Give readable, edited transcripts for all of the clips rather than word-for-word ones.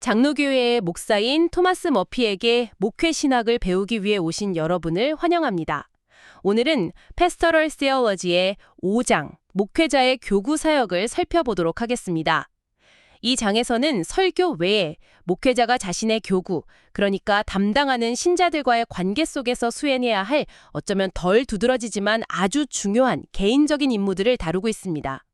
장로교회의 목사인 토마스 머피에게 목회 신학을 배우기 위해 오신 여러분을 환영합니다. 오늘은 패스토럴 시어러지의 5장, 목회자의 교구 사역을 살펴보도록 하겠습니다. 이 장에서는 설교 외에 목회자가 자신의 교구, 그러니까 담당하는 신자들과의 관계 속에서 수행해야 할 어쩌면 덜 두드러지지만 아주 중요한 개인적인 임무들을 다루고 있습니다.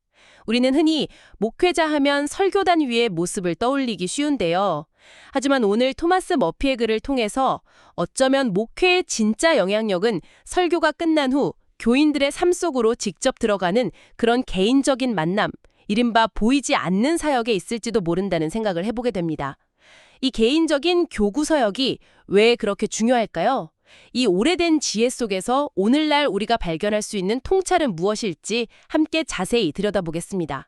우리는 흔히 목회자 하면 설교단 위의 모습을 떠올리기 쉬운데요. 하지만 오늘 토마스 머피의 글을 통해서 어쩌면 목회의 진짜 영향력은 설교가 끝난 후 교인들의 삶 속으로 직접 들어가는 그런 개인적인 만남, 이른바 보이지 않는 사역에 있을지도 모른다는 생각을 해보게 됩니다. 이 개인적인 교구 서역이 왜 그렇게 중요할까요? 이 오래된 지혜 속에서 오늘날 우리가 발견할 수 있는 통찰은 무엇일지 함께 자세히 들여다보겠습니다.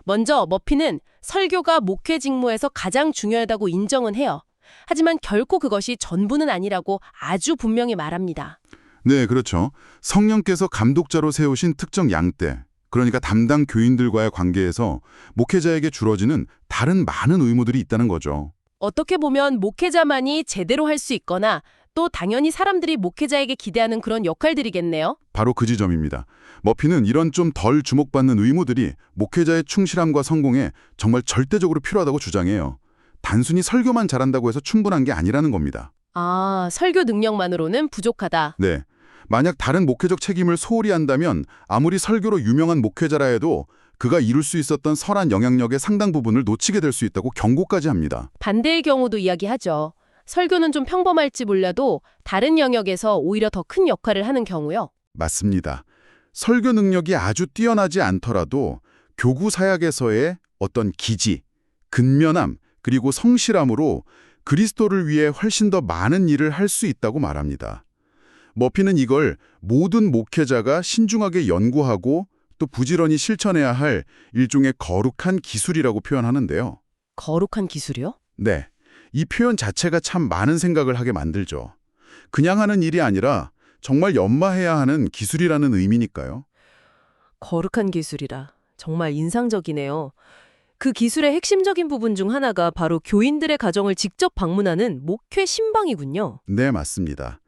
먼저 머피는 설교가 목회 직무에서 가장 중요하다고 인정은 해요. 하지만 결코 그것이 전부는 아니라고 아주 분명히 말합니다. 네, 그렇죠. 성령께서 감독자로 세우신 특정 양떼, 그러니까 담당 교인들과의 관계에서 목회자에게 주어지는 다른 많은 의무들이 있다는 거죠. 어떻게 보면 목회자만이 제대로 할 수 있거나 또 당연히 사람들이 목회자에게 기대하는 그런 역할들이겠네요. 바로 그 지점입니다. 머피는 이런 좀 덜 주목받는 의무들이 목회자의 충실함과 성공에 정말 절대적으로 필요하다고 주장해요. 단순히 설교만 잘한다고 해서 충분한 게 아니라는 겁니다. 아, 설교 능력만으로는 부족하다. 네. 만약 다른 목회적 책임을 소홀히 한다면 아무리 설교로 유명한 목회자라 해도 그가 이룰 수 있었던 선한 영향력의 상당 부분을 놓치게 될 수 있다고 경고까지 합니다. 반대의 경우도 이야기하죠. 설교는 좀 평범할지 몰라도 다른 영역에서 오히려 더 큰 역할을 하는 경우요. 맞습니다. 설교 능력이 아주 뛰어나지 않더라도 교구 사역에서의 어떤 기지, 근면함, 그리고 성실함으로 그리스도를 위해 훨씬 더 많은 일을 할 수 있다고 말합니다. 머피는 이걸 모든 목회자가 신중하게 연구하고 또 부지런히 실천해야 할 일종의 거룩한 기술이라고 표현하는데요. 거룩한 기술이요? 네, 이 표현 자체가 참 많은 생각을 하게 만들죠. 그냥 하는 일이 아니라 정말 연마해야 하는 기술이라는 의미니까요. 거룩한 기술이라. 정말 인상적이네요. 그 기술의 핵심적인 부분 중 하나가 바로 교인들의 가정을 직접 방문하는 목회 신방이군요. 네, 맞습니다.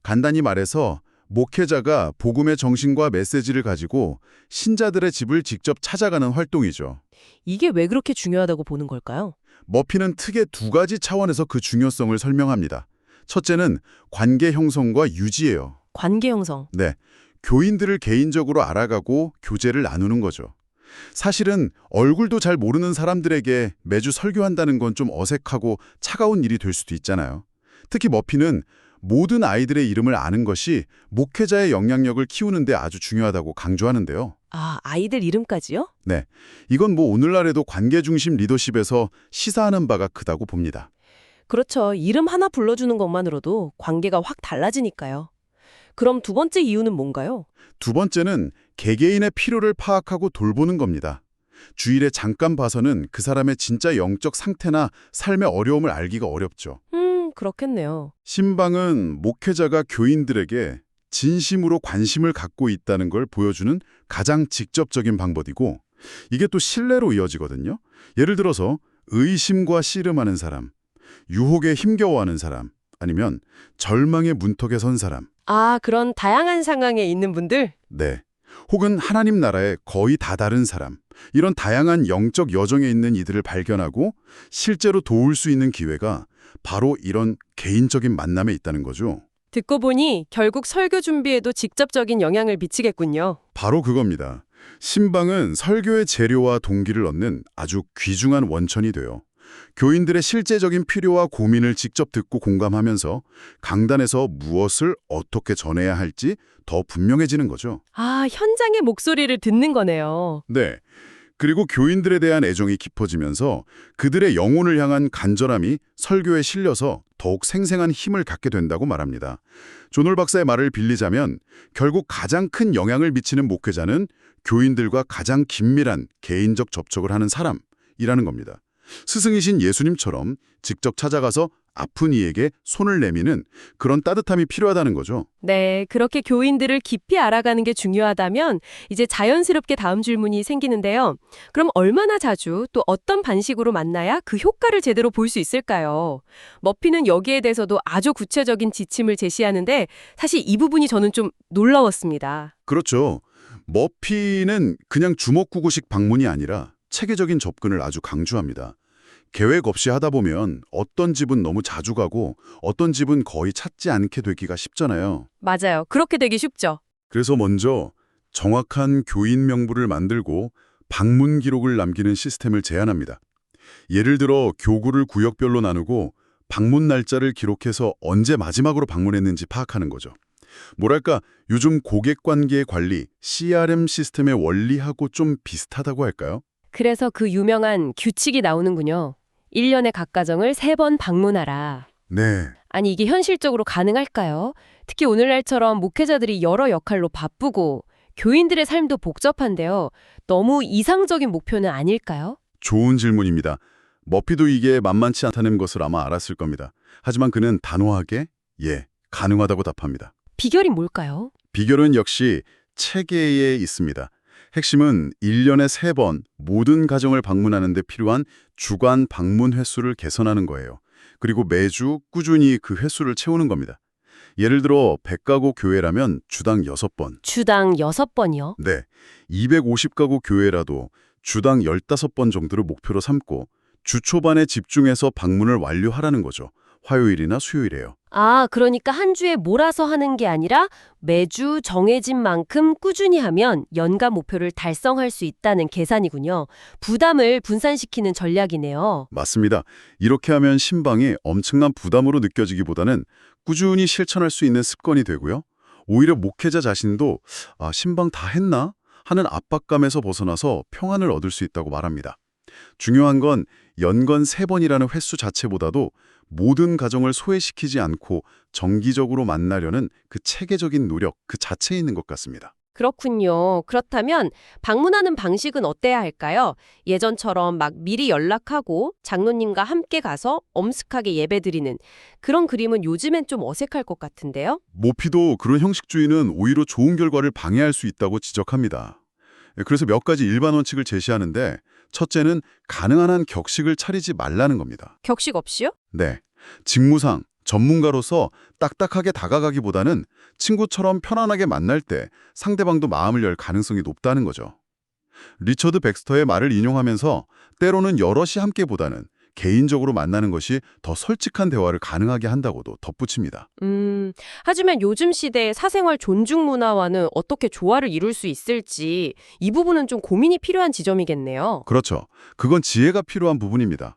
간단히 말해서 목회자가 복음의 정신과 메시지를 가지고 신자들의 집을 직접 찾아가는 활동이죠. 이게 왜 그렇게 중요하다고 보는 걸까요? 머피는 크게 두 가지 차원에서 그 중요성을 설명합니다. 첫째는 관계 형성과 유지예요. 관계 형성. 네, 교인들을 개인적으로 알아가고 교제를 나누는 거죠. 사실은 얼굴도 잘 모르는 사람들에게 매주 설교한다는 건 좀 어색하고 차가운 일이 될 수도 있잖아요. 특히 머피는 모든 아이들의 이름을 아는 것이 목회자의 영향력을 키우는 데 아주 중요하다고 강조하는데요. 아, 아이들 이름까지요? 네, 이건 뭐 오늘날에도 관계 중심 리더십에서 시사하는 바가 크다고 봅니다. 그렇죠. 이름 하나 불러주는 것만으로도 관계가 확 달라지니까요. 그럼 두 번째 이유는 뭔가요? 두 번째는 개개인의 필요를 파악하고 돌보는 겁니다. 주일에 잠깐 봐서는 그 사람의 진짜 영적 상태나 삶의 어려움을 알기가 어렵죠. 그렇겠네요. 신방은 목회자가 교인들에게 진심으로 관심을 갖고 있다는 걸 보여주는 가장 직접적인 방법이고, 이게 또 신뢰로 이어지거든요. 예를 들어서 의심과 씨름하는 사람, 유혹에 힘겨워하는 사람, 아니면 절망의 문턱에 선 사람. 아, 그런 다양한 상황에 있는 분들? 네. 혹은 하나님 나라에 거의 다 다른 사람. 이런 다양한 영적 여정에 있는 이들을 발견하고 실제로 도울 수 있는 기회가 바로 이런 개인적인 만남에 있다는 거죠. 듣고 보니 결국 설교 준비에도 직접적인 영향을 미치겠군요. 바로 그겁니다. 신방은 설교의 재료와 동기를 얻는 아주 귀중한 원천이 돼요. 교인들의 실제적인 필요와 고민을 직접 듣고 공감하면서 강단에서 무엇을 어떻게 전해야 할지 더 분명해지는 거죠. 아, 현장의 목소리를 듣는 거네요. 네. 그리고 교인들에 대한 애정이 깊어지면서 그들의 영혼을 향한 간절함이 설교에 실려서 더욱 생생한 힘을 갖게 된다고 말합니다. 존 홀 박사의 말을 빌리자면 결국 가장 큰 영향을 미치는 목회자는 교인들과 가장 긴밀한 개인적 접촉을 하는 사람이라는 겁니다. 스승이신 예수님처럼 직접 찾아가서 아픈 이에게 손을 내미는 그런 따뜻함이 필요하다는 거죠. 네, 그렇게 교인들을 깊이 알아가는 게 중요하다면 이제 자연스럽게 다음 질문이 생기는데요. 그럼 얼마나 자주 또 어떤 방식으로 만나야 그 효과를 제대로 볼 수 있을까요? 머피는 여기에 대해서도 아주 구체적인 지침을 제시하는데 사실 이 부분이 저는 좀 놀라웠습니다. 그렇죠. 머피는 그냥 주먹구구식 방문이 아니라 체계적인 접근을 아주 강조합니다. 계획 없이 하다 보면 어떤 집은 너무 자주 가고 어떤 집은 거의 찾지 않게 되기가 쉽잖아요. 맞아요. 그렇게 되기 쉽죠. 그래서 먼저 정확한 교인 명부를 만들고 방문 기록을 남기는 시스템을 제안합니다. 예를 들어 교구를 구역별로 나누고 방문 날짜를 기록해서 언제 마지막으로 방문했는지 파악하는 거죠. 뭐랄까, 요즘 고객관계 관리, CRM 시스템의 원리하고 좀 비슷하다고 할까요? 그래서 그 유명한 규칙이 나오는군요. 1년에 각 가정을 3번 방문하라. 네. 아니 이게 현실적으로 가능할까요? 특히 오늘날처럼 목회자들이 여러 역할로 바쁘고 교인들의 삶도 복잡한데요. 너무 이상적인 목표는 아닐까요? 좋은 질문입니다. 머피도 이게 만만치 않다는 것을 아마 알았을 겁니다. 하지만 그는 단호하게 예, 가능하다고 답합니다. 비결이 뭘까요? 비결은 역시 체계에 있습니다. 핵심은 1년에 3번 모든 가정을 방문하는 데 필요한 주간 방문 횟수를 개선하는 거예요. 그리고 매주 꾸준히 그 횟수를 채우는 겁니다. 예를 들어 100가구 교회라면 주당 6번. 주당 6번이요? 네, 250가구 교회라도 주당 15번 정도를 목표로 삼고 주 초반에 집중해서 방문을 완료하라는 거죠. 화요일이나 수요일에요. 아, 그러니까 한 주에 몰아서 하는 게 아니라 매주 정해진 만큼 꾸준히 하면 연간 목표를 달성할 수 있다는 계산이군요. 부담을 분산시키는 전략이네요. 맞습니다. 이렇게 하면 신방이 엄청난 부담으로 느껴지기보다는 꾸준히 실천할 수 있는 습관이 되고요. 오히려 목회자 자신도 신방 다 했나? 하는 압박감에서 벗어나서 평안을 얻을 수 있다고 말합니다. 중요한 건 연간 3번이라는 횟수 자체보다도 모든 가정을 소외시키지 않고 정기적으로 만나려는 그 체계적인 노력 그 자체에 있는 것 같습니다. 그렇군요. 그렇다면 방문하는 방식은 어때야 할까요? 예전처럼 막 미리 연락하고 장로님과 함께 가서 엄숙하게 예배드리는 그런 그림은 요즘엔 좀 어색할 것 같은데요? 모피도 그런 형식주의는 오히려 좋은 결과를 방해할 수 있다고 지적합니다. 그래서 몇 가지 일반 원칙을 제시하는데 첫째는 가능한 한 격식을 차리지 말라는 겁니다. 격식 없이요? 네, 직무상 전문가로서 딱딱하게 다가가기보다는 친구처럼 편안하게 만날 때 상대방도 마음을 열 가능성이 높다는 거죠. 리처드 백스터의 말을 인용하면서 때로는 여럿이 함께보다는 개인적으로 만나는 것이 더 솔직한 대화를 가능하게 한다고도 덧붙입니다. 하지만 요즘 시대의 사생활 존중 문화와는 어떻게 조화를 이룰 수 있을지 이 부분은 좀 고민이 필요한 지점이겠네요. 그렇죠. 그건 지혜가 필요한 부분입니다.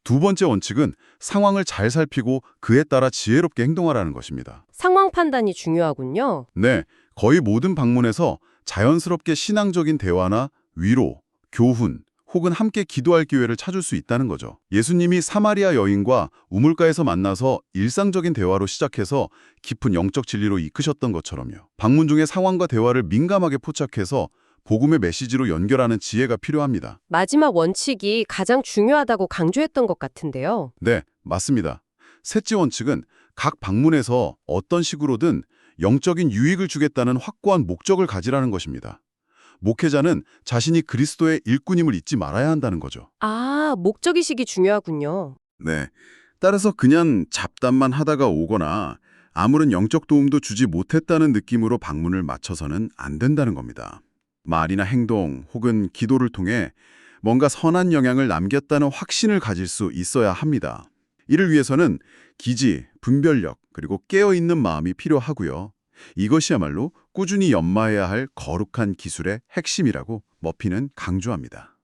두 번째 원칙은 상황을 잘 살피고 그에 따라 지혜롭게 행동하라는 것입니다. 상황 판단이 중요하군요. 네, 거의 모든 방문에서 자연스럽게 신앙적인 대화나 위로, 교훈, 혹은 함께 기도할 기회를 찾을 수 있다는 거죠. 예수님이 사마리아 여인과 우물가에서 만나서 일상적인 대화로 시작해서 깊은 영적 진리로 이끄셨던 것처럼요. 방문 중에 상황과 대화를 민감하게 포착해서 복음의 메시지로 연결하는 지혜가 필요합니다. 마지막 원칙이 가장 중요하다고 강조했던 것 같은데요. 네, 맞습니다. 셋째 원칙은 각 방문에서 어떤 식으로든 영적인 유익을 주겠다는 확고한 목적을 가지라는 것입니다. 목회자는 자신이 그리스도의 일꾼임을 잊지 말아야 한다는 거죠. 아, 목적의식이 중요하군요. 네, 따라서 그냥 잡담만 하다가 오거나 아무런 영적 도움도 주지 못했다는 느낌으로 방문을 마쳐서는 안 된다는 겁니다. 말이나 행동 혹은 기도를 통해 뭔가 선한 영향을 남겼다는 확신을 가질 수 있어야 합니다. 이를 위해서는 기지, 분별력, 그리고 깨어있는 마음이 필요하고요. 이것이야말로 꾸준히 연마해야 할 거룩한 기술의 핵심이라고 머피는 강조합니다.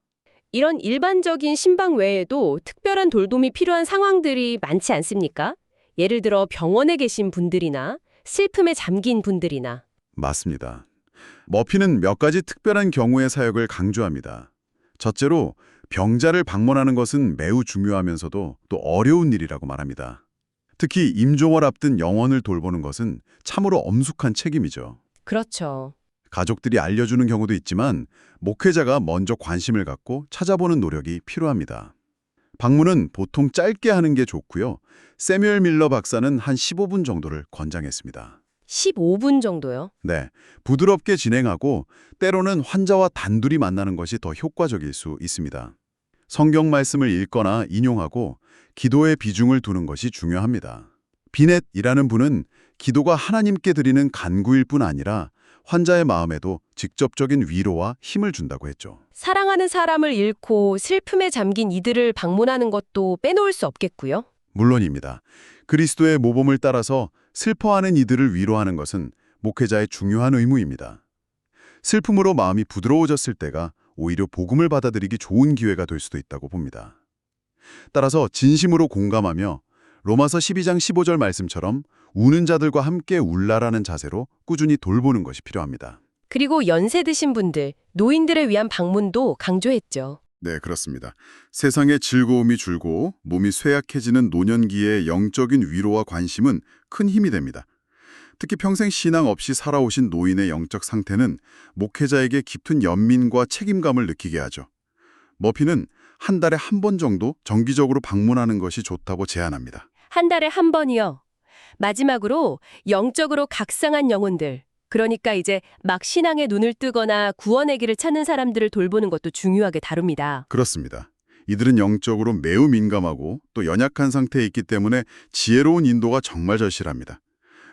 이런 일반적인 신방 외에도 특별한 돌봄이 필요한 상황들이 많지 않습니까? 예를 들어 병원에 계신 분들이나 슬픔에 잠긴 분들이나. 맞습니다. 머피는 몇 가지 특별한 경우의 사역을 강조합니다. 첫째로 병자를 방문하는 것은 매우 중요하면서도 또 어려운 일이라고 말합니다. 특히 임종을 앞둔 영혼을 돌보는 것은 참으로 엄숙한 책임이죠. 그렇죠. 가족들이 알려주는 경우도 있지만 목회자가 먼저 관심을 갖고 찾아보는 노력이 필요합니다. 방문은 보통 짧게 하는 게 좋고요. 세뮤얼 밀러 박사는 한 15분 정도를 권장했습니다. 15분 정도요? 네, 부드럽게 진행하고 때로는 환자와 단둘이 만나는 것이 더 효과적일 수 있습니다. 성경 말씀을 읽거나 인용하고 기도의 비중을 두는 것이 중요합니다. 비넷이라는 분은 기도가 하나님께 드리는 간구일 뿐 아니라 환자의 마음에도 직접적인 위로와 힘을 준다고 했죠. 사랑하는 사람을 잃고 슬픔에 잠긴 이들을 방문하는 것도 빼놓을 수 없겠고요. 물론입니다. 그리스도의 모범을 따라서 슬퍼하는 이들을 위로하는 것은 목회자의 중요한 의무입니다. 슬픔으로 마음이 부드러워졌을 때가 오히려 복음을 받아들이기 좋은 기회가 될 수도 있다고 봅니다. 따라서 진심으로 공감하며 로마서 12장 15절 말씀처럼 우는 자들과 함께 울라라는 자세로 꾸준히 돌보는 것이 필요합니다. 그리고 연세 드신 분들, 노인들을 위한 방문도 강조했죠. 네, 그렇습니다. 세상의 즐거움이 줄고 몸이 쇠약해지는 노년기의 영적인 위로와 관심은 큰 힘이 됩니다. 특히 평생 신앙 없이 살아오신 노인의 영적 상태는 목회자에게 깊은 연민과 책임감을 느끼게 하죠. 머피는 한 달에 한 번 정도 정기적으로 방문하는 것이 좋다고 제안합니다. 한 달에 한 번이요. 마지막으로 영적으로 각성한 영혼들, 그러니까 이제 막 신앙의 눈을 뜨거나 구원의 길을 찾는 사람들을 돌보는 것도 중요하게 다룹니다. 그렇습니다. 이들은 영적으로 매우 민감하고 또 연약한 상태에 있기 때문에 지혜로운 인도가 정말 절실합니다.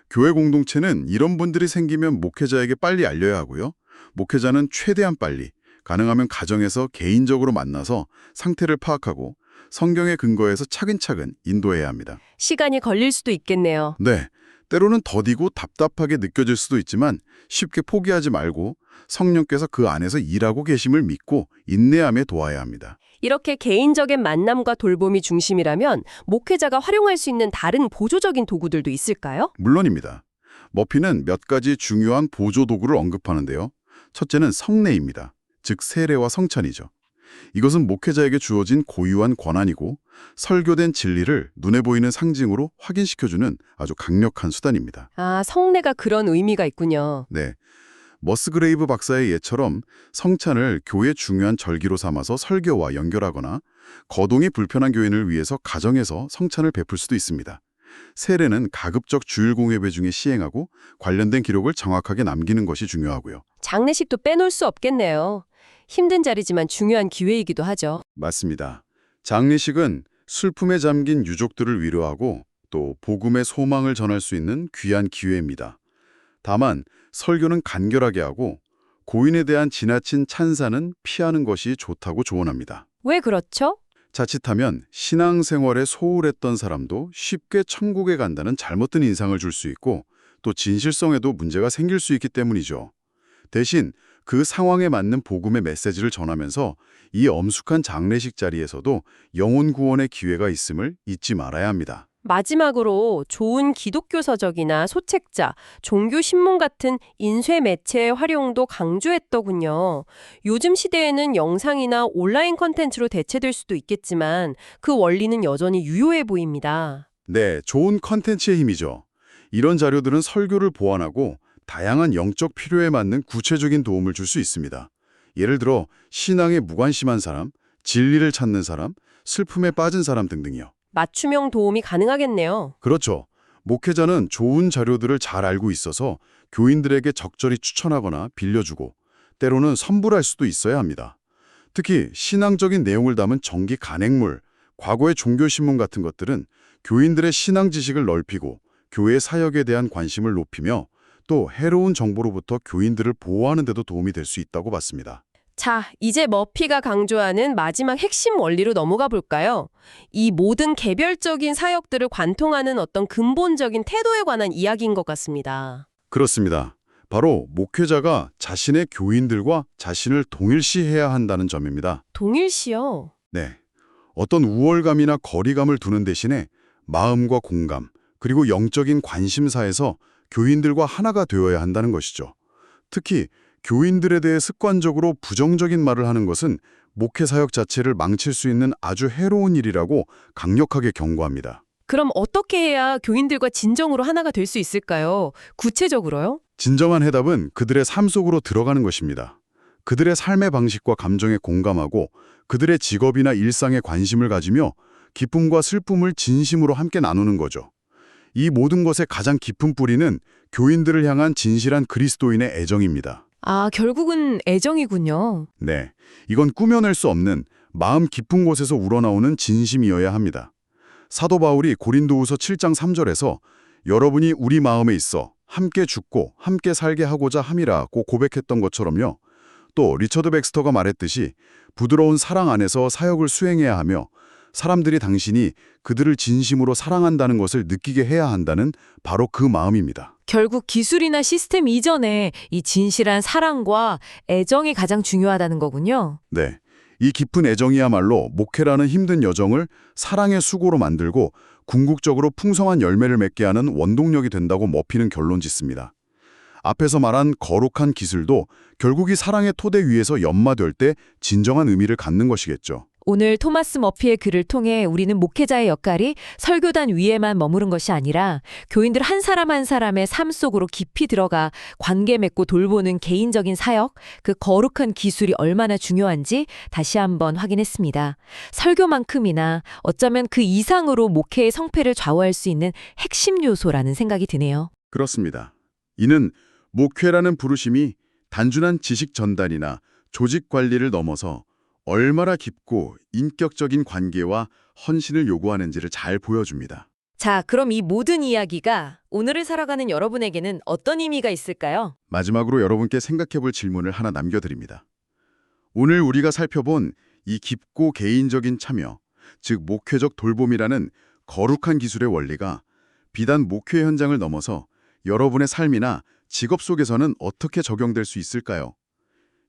교회 공동체는 이런 분들이 생기면 목회자에게 빨리 알려야 하고요. 목회자는 최대한 빨리, 가능하면 가정에서 개인적으로 만나서 상태를 파악하고 성경에 근거해서 차근차근 인도해야 합니다. 시간이 걸릴 수도 있겠네요. 네, 때로는 더디고 답답하게 느껴질 수도 있지만 쉽게 포기하지 말고 성령께서 그 안에서 일하고 계심을 믿고 인내함에 도와야 합니다. 이렇게 개인적인 만남과 돌봄이 중심이라면 목회자가 활용할 수 있는 다른 보조적인 도구들도 있을까요? 물론입니다. 머피는 몇 가지 중요한 보조 도구를 언급하는데요. 첫째는 성례입니다. 즉 세례와 성찬이죠. 이것은 목회자에게 주어진 고유한 권한이고 설교된 진리를 눈에 보이는 상징으로 확인시켜주는 아주 강력한 수단입니다. 아, 성례가 그런 의미가 있군요. 네, 머스그레이브 박사의 예처럼 성찬을 교회 중요한 절기로 삼아서 설교와 연결하거나 거동이 불편한 교인을 위해서 가정에서 성찬을 베풀 수도 있습니다. 세례는 가급적 주일 공예배 중에 시행하고 관련된 기록을 정확하게 남기는 것이 중요하고요. 장례식도 빼놓을 수 없겠네요. 힘든 자리지만 중요한 기회이기도 하죠. 맞습니다. 장례식은 슬픔에 잠긴 유족들을 위로하고 또 복음의 소망을 전할 수 있는 귀한 기회입니다. 다만 설교는 간결하게 하고 고인에 대한 지나친 찬사는 피하는 것이 좋다고 조언합니다. 왜 그렇죠? 자칫하면 신앙생활에 소홀했던 사람도 쉽게 천국에 간다는 잘못된 인상을 줄 수 있고 또 진실성에도 문제가 생길 수 있기 때문이죠. 대신 그 상황에 맞는 복음의 메시지를 전하면서 이 엄숙한 장례식 자리에서도 영혼 구원의 기회가 있음을 잊지 말아야 합니다. 마지막으로 좋은 기독교 서적이나 소책자, 종교 신문 같은 인쇄 매체의 활용도 강조했더군요. 요즘 시대에는 영상이나 온라인 콘텐츠로 대체될 수도 있겠지만 그 원리는 여전히 유효해 보입니다. 네, 좋은 컨텐츠의 힘이죠. 이런 자료들은 설교를 보완하고 다양한 영적 필요에 맞는 구체적인 도움을 줄 수 있습니다. 예를 들어 신앙에 무관심한 사람, 진리를 찾는 사람, 슬픔에 빠진 사람 등등이요. 맞춤형 도움이 가능하겠네요. 그렇죠. 목회자는 좋은 자료들을 잘 알고 있어서 교인들에게 적절히 추천하거나 빌려주고 때로는 선불할 수도 있어야 합니다. 특히 신앙적인 내용을 담은 정기 간행물, 과거의 종교신문 같은 것들은 교인들의 신앙 지식을 넓히고 교회 사역에 대한 관심을 높이며 또 해로운 정보로부터 교인들을 보호하는 데도 도움이 될 수 있다고 봤습니다. 자, 이제 머피가 강조하는 마지막 핵심 원리로 넘어가 볼까요? 이 모든 개별적인 사역들을 관통하는 어떤 근본적인 태도에 관한 이야기인 것 같습니다. 그렇습니다. 바로 목회자가 자신의 교인들과 자신을 동일시해야 한다는 점입니다. 동일시요? 네. 어떤 우월감이나 거리감을 두는 대신에 마음과 공감, 그리고 영적인 관심사에서 교인들과 하나가 되어야 한다는 것이죠. 특히 교인들에 대해 습관적으로 부정적인 말을 하는 것은 목회 사역 자체를 망칠 수 있는 아주 해로운 일이라고 강력하게 경고합니다. 그럼 어떻게 해야 교인들과 진정으로 하나가 될 수 있을까요? 구체적으로요? 진정한 해답은 그들의 삶 속으로 들어가는 것입니다. 그들의 삶의 방식과 감정에 공감하고 그들의 직업이나 일상에 관심을 가지며 기쁨과 슬픔을 진심으로 함께 나누는 거죠. 이 모든 것의 가장 깊은 뿌리는 교인들을 향한 진실한 그리스도인의 애정입니다. 아, 결국은 애정이군요. 네, 이건 꾸며낼 수 없는 마음 깊은 곳에서 우러나오는 진심이어야 합니다. 사도 바울이 고린도후서 7장 3절에서 여러분이 우리 마음에 있어 함께 죽고 함께 살게 하고자 함이라고 고백했던 것처럼요. 또 리처드 백스터가 말했듯이 부드러운 사랑 안에서 사역을 수행해야 하며 사람들이 당신이 그들을 진심으로 사랑한다는 것을 느끼게 해야 한다는 바로 그 마음입니다. 결국 기술이나 시스템 이전에 이 진실한 사랑과 애정이 가장 중요하다는 거군요. 네, 이 깊은 애정이야말로 목회라는 힘든 여정을 사랑의 수고로 만들고 궁극적으로 풍성한 열매를 맺게 하는 원동력이 된다고 머피는 결론 짓습니다. 앞에서 말한 거룩한 기술도 결국 이 사랑의 토대 위에서 연마될 때 진정한 의미를 갖는 것이겠죠. 오늘 토마스 머피의 글을 통해 우리는 목회자의 역할이 설교단 위에만 머무른 것이 아니라 교인들 한 사람 한 사람의 삶 속으로 깊이 들어가 관계 맺고 돌보는 개인적인 사역, 그 거룩한 기술이 얼마나 중요한지 다시 한번 확인했습니다. 설교만큼이나 어쩌면 그 이상으로 목회의 성패를 좌우할 수 있는 핵심 요소라는 생각이 드네요. 그렇습니다. 이는 목회라는 부르심이 단순한 지식 전달이나 조직 관리를 넘어서 얼마나 깊고 인격적인 관계와 헌신을 요구하는지를 잘 보여줍니다. 자, 그럼 이 모든 이야기가 오늘을 살아가는 여러분에게는 어떤 의미가 있을까요? 마지막으로 여러분께 생각해볼 질문을 하나 남겨드립니다. 오늘 우리가 살펴본 이 깊고 개인적인 참여, 즉 목회적 돌봄이라는 거룩한 기술의 원리가 비단 목회 현장을 넘어서 여러분의 삶이나 직업 속에서는 어떻게 적용될 수 있을까요?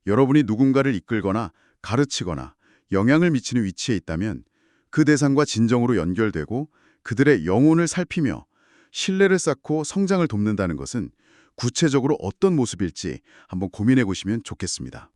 여러분이 누군가를 이끌거나 가르치거나 영향을 미치는 위치에 있다면 그 대상과 진정으로 연결되고 그들의 영혼을 살피며 신뢰를 쌓고 성장을 돕는다는 것은 구체적으로 어떤 모습일지 한번 고민해 보시면 좋겠습니다.